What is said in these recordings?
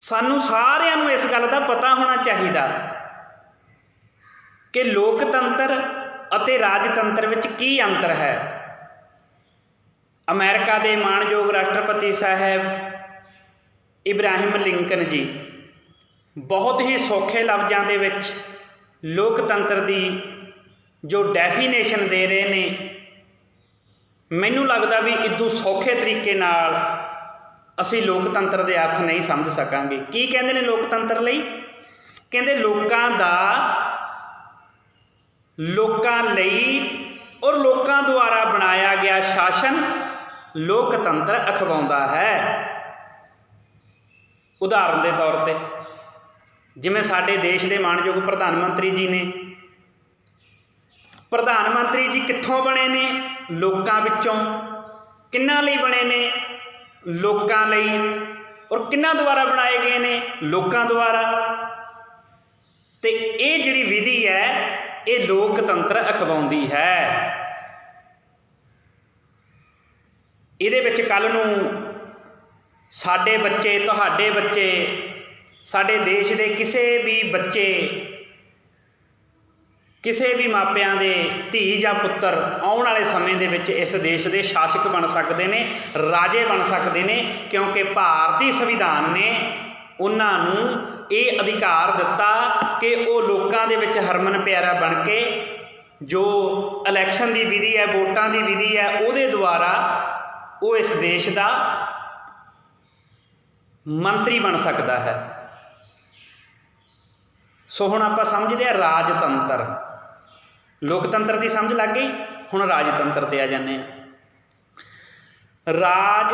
ਸਾਨੂੰ ਸਾਰਿਆਂ ਨੂੰ ਇਸ ਗੱਲ ਦਾ ਪਤਾ ਹੋਣਾ ਚਾਹੀਦਾ ਕਿ ਲੋਕਤੰਤਰ ਅਤੇ ਰਾਜਤੰਤਰ ਵਿੱਚ ਕੀ ਅੰਤਰ ਹੈ। ਅਮਰੀਕਾ ਦੇ ਮਾਣਯੋਗ ਰਾਸ਼ਟਰਪਤੀ ਸਾਹਿਬ ਇਬਰਾਹਿਮ ਲਿੰਕਨ ਜੀ ਬਹੁਤ ਹੀ ਸੌਖੇ ਲਫ਼ਜ਼ਾਂ ਦੇ ਵਿੱਚ ਲੋਕਤੰਤਰ ਦੀ ਜੋ ਡੈਫੀਨੇਸ਼ਨ ਦੇ ਰਹੇ ਨੇ, ਮੈਨੂੰ ਲੱਗਦਾ ਵੀ ਇਦੋਂ ਸੌਖੇ ਤਰੀਕੇ ਨਾਲ ਅਸੀਂ ਲੋਕਤੰਤਰ ਦੇ ਅਰਥ ਨਹੀਂ ਸਮਝ ਸਕਾਂਗੇ। ਕੀ ਕਹਿੰਦੇ ਨੇ ਲੋਕਤੰਤਰ ਲਈ? ਕਹਿੰਦੇ ਲੋਕਾਂ ਲਈ ਔਰ ਲੋਕਾਂ ਦੁਆਰਾ ਬਣਾਇਆ ਗਿਆ ਸ਼ਾਸਨ ਲੋਕਤੰਤਰ ਅਖਵਾਉਂਦਾ ਹੈ। ਉਦਾਹਰਨ ਦੇ ਤੌਰ 'ਤੇ ਜਿਵੇਂ ਸਾਡੇ ਦੇਸ਼ ਦੇ ਮਾਣਯੋਗ ਪ੍ਰਧਾਨ ਮੰਤਰੀ ਜੀ ਨੇ, ਪ੍ਰਧਾਨ ਮੰਤਰੀ ਜੀ ਕਿੱਥੋਂ ਬਣੇ ਨੇ? ਲੋਕਾਂ ਵਿੱਚੋਂ। ਕਿਹਨਾਂ ਲਈ ਬਣੇ ਨੇ? ਲੋਕਾਂ ਲਈ। ਔਰ ਕਿਹਨਾਂ ਦੁਆਰਾ ਬਣਾਏ ਗਏ ਨੇ? ਲੋਕਾਂ ਦੁਆਰਾ। ਤੇ ਇਹ ਜਿਹੜੀ ਵਿਧੀ ਹੈ ਇਹ ਲੋਕਤੰਤਰ ਅਖਵਾਉਂਦੀ ਹੈ। ਇਹਦੇ ਵਿੱਚ ਕੱਲ੍ਹ ਨੂੰ ਸਾਡੇ ਬੱਚੇ, ਤੁਹਾਡੇ ਬੱਚੇ, ਸਾਡੇ ਦੇਸ਼ ਦੇ ਕਿਸੇ ਵੀ ਬੱਚੇ, ਕਿਸੇ ਵੀ ਮਾਪਿਆਂ ਦੇ ਧੀ ਜਾਂ ਪੁੱਤਰ ਆਉਣ ਵਾਲੇ ਸਮੇਂ ਦੇ ਵਿੱਚ ਇਸ ਦੇਸ਼ ਦੇ ਸ਼ਾਸਕ ਬਣ ਸਕਦੇ ਨੇ, ਰਾਜੇ ਬਣ ਸਕਦੇ ਨੇ, ਕਿਉਂਕਿ ਭਾਰਤੀ ਸੰਵਿਧਾਨ ਨੇ ਉਹਨਾਂ ਨੂੰ ਇਹ ਅਧਿਕਾਰ ਦਿੱਤਾ ਕਿ ਉਹ ਲੋਕਾਂ ਦੇ ਵਿੱਚ ਹਰਮਨ ਪਿਆਰਾ ਬਣ ਕੇ ਜੋ ਇਲੈਕਸ਼ਨ ਦੀ ਵਿਧੀ ਹੈ, ਵੋਟਾਂ ਦੀ ਵਿਧੀ ਹੈ, ਉਹਦੇ ਦੁਆਰਾ ਉਹ ਇਸ ਦੇਸ਼ ਦਾ ਮੰਤਰੀ ਬਣ ਸਕਦਾ ਹੈ। ਸੋ ਹੁਣ ਆਪਾਂ ਸਮਝਦੇ ਹਾਂ ਰਾਜਤੰਤਰ। ਲੋਕਤੰਤਰ ਦੀ ਸਮਝ ਲੱਗ ਗਈ, ਹੁਣ ਰਾਜਤੰਤਰ 'ਤੇ ਆ ਜਾਂਦੇ ਹਾਂ। ਰਾਜ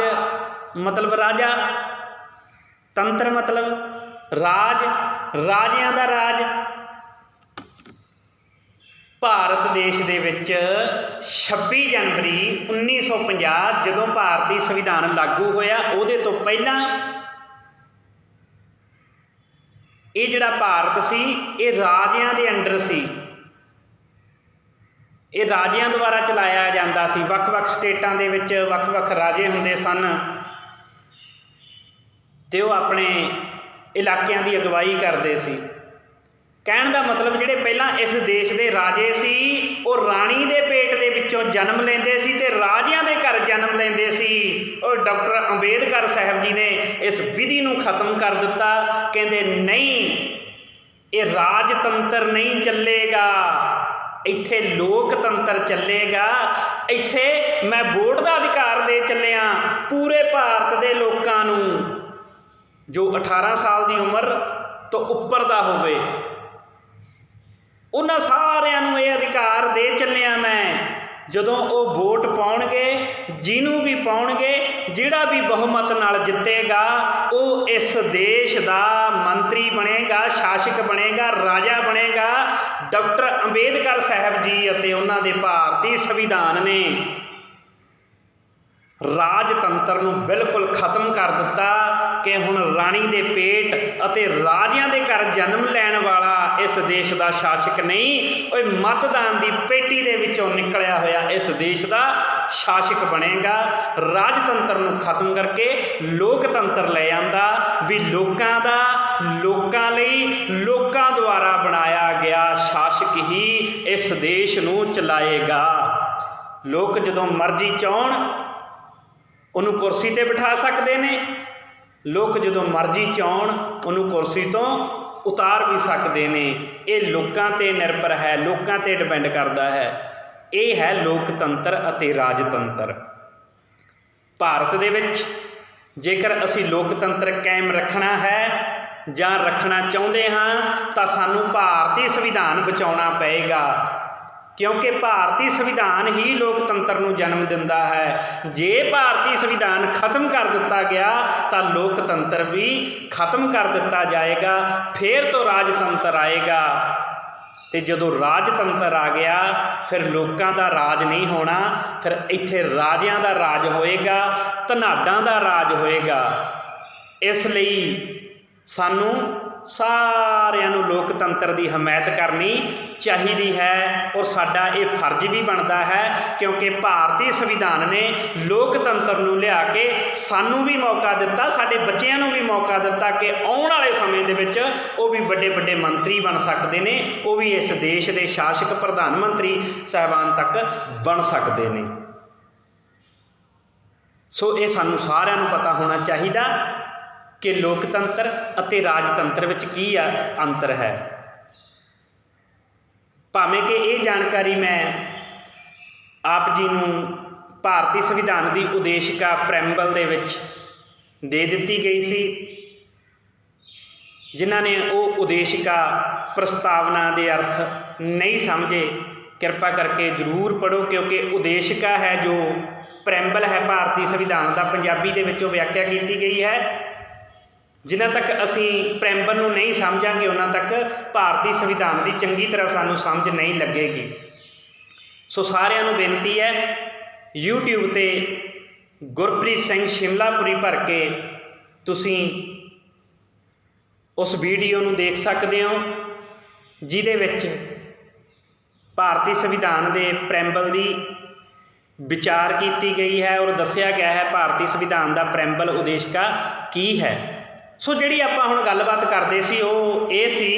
ਮਤਲਬ ਰਾਜਾ, ਤੰਤਰ ਮਤਲਬ ਰਾਜ, ਰਾਜਿਆਂ ਦਾ ਰਾਜ। ਭਾਰਤ ਦੇਸ਼ ਦੇ ਵਿੱਚ 26 ਜਨਵਰੀ 1950 ਜਦੋਂ ਭਾਰਤੀ ਸੰਵਿਧਾਨ ਲਾਗੂ ਹੋਇਆ, ਉਹਦੇ ਤੋਂ ਪਹਿਲਾਂ ਇਹ ਜਿਹੜਾ ਭਾਰਤ ਸੀ ਇਹ ਰਾਜਿਆਂ ਦੇ ਅੰਡਰ ਸੀ। ਇਹ ਰਾਜਿਆਂ ਦੁਆਰਾ ਚਲਾਇਆ ਜਾਂਦਾ ਸੀ। ਵੱਖ-ਵੱਖ ਸਟੇਟਾਂ ਦੇ ਵਿੱਚ ਵੱਖ-ਵੱਖ ਰਾਜੇ ਹੁੰਦੇ ਸਨ ਅਤੇ ਉਹ ਆਪਣੇ ਇਲਾਕਿਆਂ ਦੀ ਅਗਵਾਈ ਕਰਦੇ ਸੀ। ਕਹਿਣ ਦਾ ਮਤਲਬ ਜਿਹੜੇ ਪਹਿਲਾਂ ਇਸ ਦੇਸ਼ ਦੇ ਰਾਜੇ ਸੀ ਉਹ ਰਾਣੀ ਦੇ ਪੇਟ ਦੇ ਵਿੱਚੋਂ ਜਨਮ ਲੈਂਦੇ ਸੀ ਅਤੇ ਰਾਜਿਆਂ ਦੇ ਘਰ ਜਨਮ ਲੈਂਦੇ ਸੀ। ਔਰ ਡਾਕਟਰ ਅੰਬੇਦਕਰ ਸਾਹਿਬ ਜੀ ਨੇ ਇਸ ਵਿਧੀ ਨੂੰ ਖਤਮ ਕਰ ਦਿੱਤਾ। ਕਹਿੰਦੇ ਨਹੀਂ, ਇਹ ਰਾਜਤੰਤਰ ਨਹੀਂ ਚੱਲੇਗਾ, ਇੱਥੇ ਲੋਕਤੰਤਰ ਚੱਲੇਗਾ। ਇੱਥੇ ਮੈਂ ਵੋਟ ਦਾ ਅਧਿਕਾਰ ਦੇ ਚੱਲਿਆ ਪੂਰੇ ਭਾਰਤ ਦੇ ਲੋਕਾਂ ਨੂੰ ਜੋ 18 ਸਾਲ ਦੀ ਉਮਰ ਤੋਂ ਉੱਪਰ ਦਾ ਹੋਵੇ, ਉਹਨਾਂ ਸਾਰਿਆਂ ਨੂੰ ਇਹ ਅਧਿਕਾਰ ਦੇ ਚੱਲਿਆ ਮੈਂ। ਜਦੋਂ ਉਹ ਵੋਟ ਪਾਉਣਗੇ, ਜਿਹਨੂੰ ਵੀ ਪਾਉਣਗੇ, ਜਿਹੜਾ ਵੀ ਬਹੁਮਤ ਨਾਲ ਜਿੱਤੇਗਾ ਉਹ ਇਸ ਦੇਸ਼ ਦਾ ਮੰਤਰੀ ਬਣੇਗਾ, ਸ਼ਾਸਕ ਬਣੇਗਾ, ਰਾਜਾ ਬਣੇਗਾ। ਡਾਕਟਰ ਅੰਬੇਦਕਰ ਸਾਹਿਬ ਜੀ ਅਤੇ ਉਹਨਾਂ ਦੇ ਭਾਰਤੀ ਸੰਵਿਧਾਨ ਨੇ ਰਾਜਤੰਤਰ ਨੂੰ ਬਿਲਕੁਲ ਖਤਮ ਕਰ ਦਿੱਤਾ ਕਿ ਹੁਣ ਰਾਣੀ ਦੇ ਪੇਟ ਅਤੇ ਰਾਜਿਆਂ ਦੇ ਘਰ ਜਨਮ ਲੈਣ ਵਾਲਾ ਇਸ ਦੇਸ਼ ਦਾ ਸ਼ਾਸਕ ਨਹੀਂ, ਉਹ ਮਤਦਾਨ ਦੀ ਪੇਟੀ ਦੇ ਵਿੱਚੋਂ ਨਿਕਲਿਆ ਹੋਇਆ ਇਸ ਦੇਸ਼ ਦਾ ਸ਼ਾਸਕ ਬਣੇਗਾ। ਰਾਜਤੰਤਰ ਨੂੰ ਖਤਮ ਕਰਕੇ ਲੋਕਤੰਤਰ ਲੈ ਆਂਦਾ ਵੀ ਲੋਕਾਂ ਦਾ, ਲੋਕਾਂ ਲਈ, ਲੋਕਾਂ ਦੁਆਰਾ ਬਣਾਇਆ ਗਿਆ ਸ਼ਾਸਕ ਹੀ ਇਸ ਦੇਸ਼ ਨੂੰ ਚਲਾਏਗਾ। ਲੋਕ ਜਦੋਂ ਮਰਜ਼ੀ ਚਾਹੁਣ ਉਹਨੂੰ ਕੁਰਸੀ 'ਤੇ ਬਿਠਾ ਸਕਦੇ ਨੇ, ਲੋਕ ਜਦੋਂ ਮਰਜ਼ੀ ਚਾਹੁਣ ਉਹਨੂੰ ਕੁਰਸੀ ਤੋਂ ਉਤਾਰ ਵੀ ਸਕਦੇ ਨੇ। ਇਹ ਲੋਕਾਂ 'ਤੇ ਨਿਰਭਰ ਹੈ, ਲੋਕਾਂ 'ਤੇ ਡਿਪੈਂਡ ਕਰਦਾ ਹੈ। ਇਹ ਹੈ ਲੋਕਤੰਤਰ ਅਤੇ ਰਾਜਤੰਤਰ। ਭਾਰਤ ਦੇ ਵਿੱਚ ਜੇਕਰ ਅਸੀਂ ਲੋਕਤੰਤਰ ਕਾਇਮ ਰੱਖਣਾ ਹੈ ਜਾਂ ਰੱਖਣਾ ਚਾਹੁੰਦੇ ਹਾਂ ਤਾਂ ਸਾਨੂੰ ਭਾਰਤੀ ਸੰਵਿਧਾਨ ਬਚਾਉਣਾ ਪਏਗਾ, ਕਿਉਂਕਿ ਭਾਰਤੀ ਸੰਵਿਧਾਨ ਹੀ ਲੋਕਤੰਤਰ ਨੂੰ ਜਨਮ ਦਿੰਦਾ ਹੈ। ਜੇ ਭਾਰਤੀ ਸੰਵਿਧਾਨ ਖਤਮ ਕਰ ਦਿੱਤਾ ਗਿਆ ਤਾਂ ਲੋਕਤੰਤਰ ਵੀ ਖਤਮ ਕਰ ਦਿੱਤਾ ਜਾਏਗਾ, ਫਿਰ ਤੋਂ ਰਾਜਤੰਤਰ ਆਏਗਾ। ਅਤੇ ਜਦੋਂ ਰਾਜਤੰਤਰ ਆ ਗਿਆ ਫਿਰ ਲੋਕਾਂ ਦਾ ਰਾਜ ਨਹੀਂ ਹੋਣਾ, ਫਿਰ ਇੱਥੇ ਰਾਜਿਆਂ ਦਾ ਰਾਜ ਹੋਏਗਾ, ਧਨਾਢਾਂ ਦਾ ਰਾਜ ਹੋਏਗਾ। ਇਸ ਲਈ ਸਾਨੂੰ ਸਾਰਿਆਂ ਨੂੰ ਲੋਕਤੰਤਰ ਦੀ ਹਮਾਇਤ ਕਰਨੀ ਚਾਹੀਦੀ ਹੈ ਔਰ ਸਾਡਾ ਇਹ ਫਰਜ਼ ਵੀ ਬਣਦਾ ਹੈ, ਕਿਉਂਕਿ ਭਾਰਤੀ ਸੰਵਿਧਾਨ ਨੇ ਲੋਕਤੰਤਰ ਨੂੰ ਲਿਆ ਕੇ ਸਾਨੂੰ ਵੀ ਮੌਕਾ ਦਿੱਤਾ, ਸਾਡੇ ਬੱਚਿਆਂ ਨੂੰ ਵੀ ਮੌਕਾ ਦਿੱਤਾ ਕਿ ਆਉਣ ਵਾਲੇ ਸਮੇਂ ਦੇ ਵਿੱਚ ਉਹ ਵੀ ਵੱਡੇ ਵੱਡੇ ਮੰਤਰੀ ਬਣ ਸਕਦੇ ਨੇ, ਉਹ ਵੀ ਇਸ ਦੇਸ਼ ਦੇ ਸ਼ਾਸਕ ਪ੍ਰਧਾਨ ਮੰਤਰੀ ਸਾਹਿਬਾਨ ਤੱਕ ਬਣ ਸਕਦੇ ਨੇ। ਸੋ ਇਹ ਸਾਨੂੰ ਸਾਰਿਆਂ ਨੂੰ ਪਤਾ ਹੋਣਾ ਚਾਹੀਦਾ ਕਿ ਲੋਕਤੰਤਰ ਅਤੇ ਰਾਜਤੰਤਰ ਵਿੱਚ ਕੀ ਅੰਤਰ ਹੈ। ਭਾਵੇਂ ਕਿ ਇਹ ਜਾਣਕਾਰੀ ਮੈਂ ਆਪ ਜੀ ਨੂੰ ਭਾਰਤੀ ਸੰਵਿਧਾਨ ਦੀ ਉਦੇਸ਼ਿਕਾ ਪ੍ਰੈਮਬਲ ਦੇ ਵਿੱਚ ਦੇ ਦਿੱਤੀ ਗਈ ਸੀ, ਜਿਨ੍ਹਾਂ ਨੇ ਉਹ ਉਦੇਸ਼ਿਕਾ ਪ੍ਰਸਤਾਵਨਾ ਦੇ ਅਰਥ ਨਹੀਂ ਸਮਝੇ ਕਿਰਪਾ ਕਰਕੇ ਜ਼ਰੂਰ ਪੜ੍ਹੋ, ਕਿਉਂਕਿ ਉਦੇਸ਼ਿਕਾ ਹੈ ਜੋ ਪ੍ਰੈਮਬਲ ਹੈ ਭਾਰਤੀ ਸੰਵਿਧਾਨ ਦਾ, ਪੰਜਾਬੀ ਦੇ ਵਿੱਚ ਉਹ ਵਿਆਖਿਆ ਕੀਤੀ ਗਈ ਹੈ। ਜਿਨ੍ਹਾਂ ਤੱਕ ਅਸੀਂ ਪ੍ਰੈਮਬਲ ਨੂੰ ਨਹੀਂ ਸਮਝਾਂਗੇ ਉਹਨਾਂ ਤੱਕ ਭਾਰਤੀ ਸੰਵਿਧਾਨ ਦੀ ਚੰਗੀ ਤਰ੍ਹਾਂ ਸਾਨੂੰ ਸਮਝ ਨਹੀਂ ਲੱਗੇਗੀ। ਸੋ ਸਾਰਿਆਂ ਨੂੰ ਬੇਨਤੀ ਹੈ, YouTube 'ਤੇ ਗੁਰਪ੍ਰੀਤ ਸਿੰਘ ਸ਼ਿਮਲਾਪੁਰੀ ਭਰ ਕੇ ਤੁਸੀਂ ਉਸ ਵੀਡੀਓ ਨੂੰ ਦੇਖ ਸਕਦੇ ਹੋ, ਜਿਹਦੇ ਵਿੱਚ ਭਾਰਤੀ ਸੰਵਿਧਾਨ ਦੇ ਪ੍ਰੈਮਬਲ ਦੀ ਵਿਚਾਰ ਕੀਤੀ ਗਈ ਹੈ ਔਰ ਦੱਸਿਆ ਗਿਆ ਹੈ ਭਾਰਤੀ ਸੰਵਿਧਾਨ ਦਾ ਪ੍ਰੈਮਬਲ ਉਦੇਸ਼ਿਕਾ ਕੀ ਹੈ। ਸੋ ਜਿਹੜੀ ਆਪਾਂ ਹੁਣ ਗੱਲਬਾਤ ਕਰਦੇ ਸੀ ਉਹ ਇਹ ਸੀ